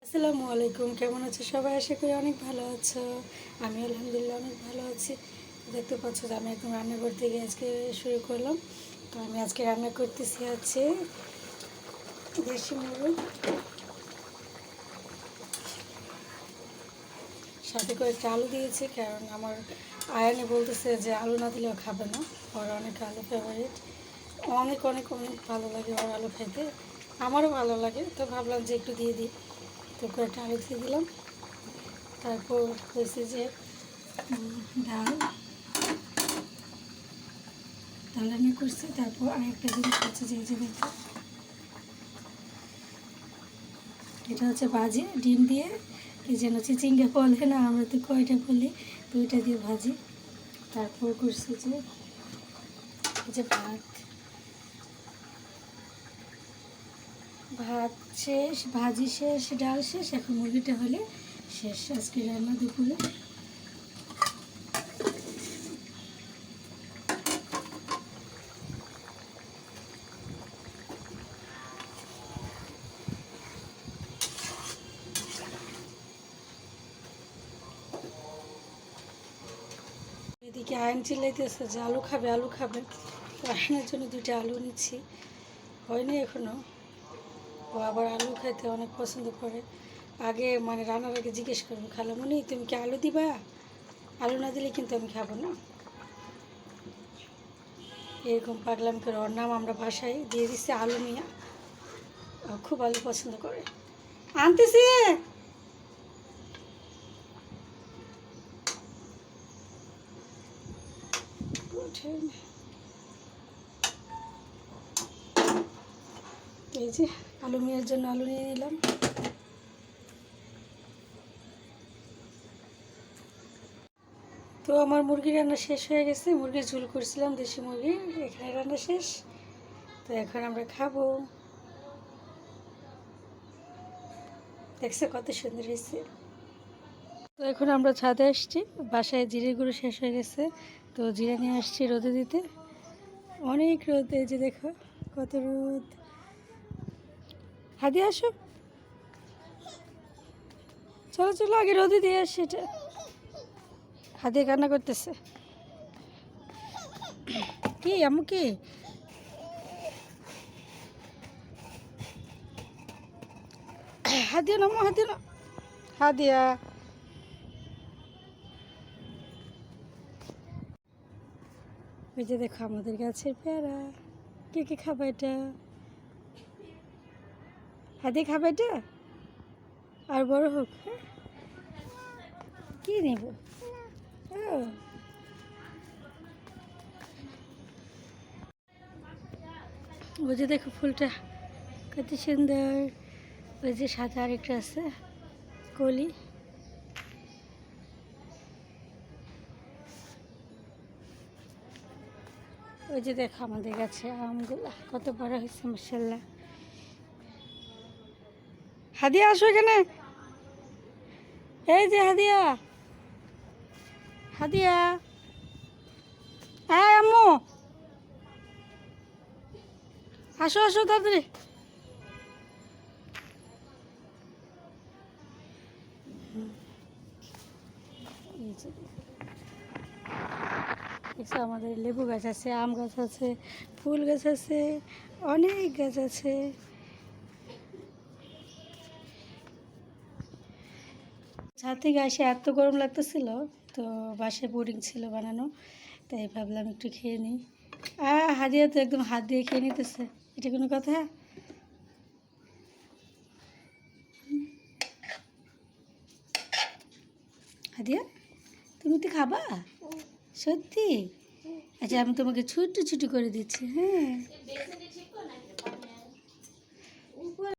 আসসালামু আলাইকুম, কেমন আছো সবাই? আশা করি অনেক ভালো আছো। আমি আলহামদুলিল্লাহ অনেক ভালো আছি। দেখতে পাচ্ছ যে আমি একদম রান্নাঘর থেকে আজকে শুরু করলাম। তো আমি আজকে রান্না করতেছি হচ্ছে দেশি মুরগ, সাথে করে একটা আলু দিয়েছি, কারণ আমার আয়ানে বলতেছে যে আলু না দিলেও খাবে না। ওর অনেক আলু ফেভারিট, অনেক অনেক অনেক ভালো লাগে ওর আলু খাইতে, আমারও ভালো লাগে। তো ভাবলাম যে একটু দিয়ে দিই, তো কয়েকটা আলু দিয়ে দিলাম। তারপর হয়েছে যে ডাল ডাল রান্না করছি। তারপর আরেকটা জিনিস হচ্ছে যে এই যে দেখো, এটা হচ্ছে ভাজি ডিম দিয়ে, কি যেন চিচিঙ্গা বলে না, আমরা তো কয়টা বলি, তো ওইটা দিয়ে ভাজি। তারপর করছি যে এই যে ভাত ভাত শেষ, ভাজি শেষ, ডাল শেষ, এখন মুরগিটা হলে শেষ আজকে রান্না দুপুরে। এদিকে আয়ন চিল্লাইতেছে যে আলু খাবে আলু খাবে, তো আয়নের জন্য 2টা আলু নিচ্ছি, হয়নি এখনও। ও আবার আলু খাইতে অনেক পছন্দ করে। আগে মানে রান্নার আগে জিজ্ঞেস করবো, খালামুনি তুমি কি আলু দিবা? আলু না দিলে কিন্তু আমি খাবো না। এরকম পাগলাম করে ওর নাম আমরা বাসায় দিয়ে দিচ্ছি আলু মিয়া। ও খুব আলু পছন্দ করে। আনতেছি। এই যে আলু মিয়ার জন্য আলু নিয়ে নিলাম। তো আমার মুরগি রান্না শেষ হয়ে গেছে, মুরগির ঝোল করছিলাম দেশি মুরগি, এখানে রান্না শেষ। তো এখন আমরা খাবো। দেখছে কত সুন্দর হয়েছে। তো এখন আমরা ছাদে আসছি, বাসায় জিরে গুঁড়ো শেষ হয়ে গেছে, তো জিরে নিয়ে আসছি রোদে দিতে। অনেক রোদ, এই যে দেখো কত রোদ। হাতে আসো, চলো চলো আগে রোদে দিয়ে আসছি। এটা হাতে কান্না করতেছে। কি আম্মু কি? হাদিয়া নামো, হাদিয়া না, হাদিয়া। ওই যে দেখো আমাদের গাছের পেয়ারা। কে কে খাবে এটা? হাদিয়া খাবে এটা? আর বড় হোক। হ্যাঁ, কি নেব? ও, ওই যে দেখো ফুলটা কত সুন্দর। ওই যে সাদা আরেকটা আছে কলি। ওই যে দেখো আমাদের গাছে আমগুলা কত বড় হয়েছে মাশাআল্লাহ। হাদিয়া আসো এখানে। এই যে হাদিয়া, হাদিয়া, হ্যাঁ আম্মু আসো আসো তাড়াতাড়ি। আমাদের লেবু গাছ আছে, আম গাছ আছে, ফুল গাছ আছে, অনেক গাছ আছে। ছাদ থেকে আসে এত গরম লাগতেছিল, তো বাসায় বোর্ডিং ছিল বানানো, তাই ভাবলাম একটু খেয়ে নিই। হাদিয়া তো একদম হাত দিয়ে খেয়ে নিতেছে, এটা কোনো কথা? হাদিয়া তুমি তো খাবা সত্যি? আচ্ছা আমি তোমাকে ছুটি ছুটি করে দিচ্ছি। হ্যাঁ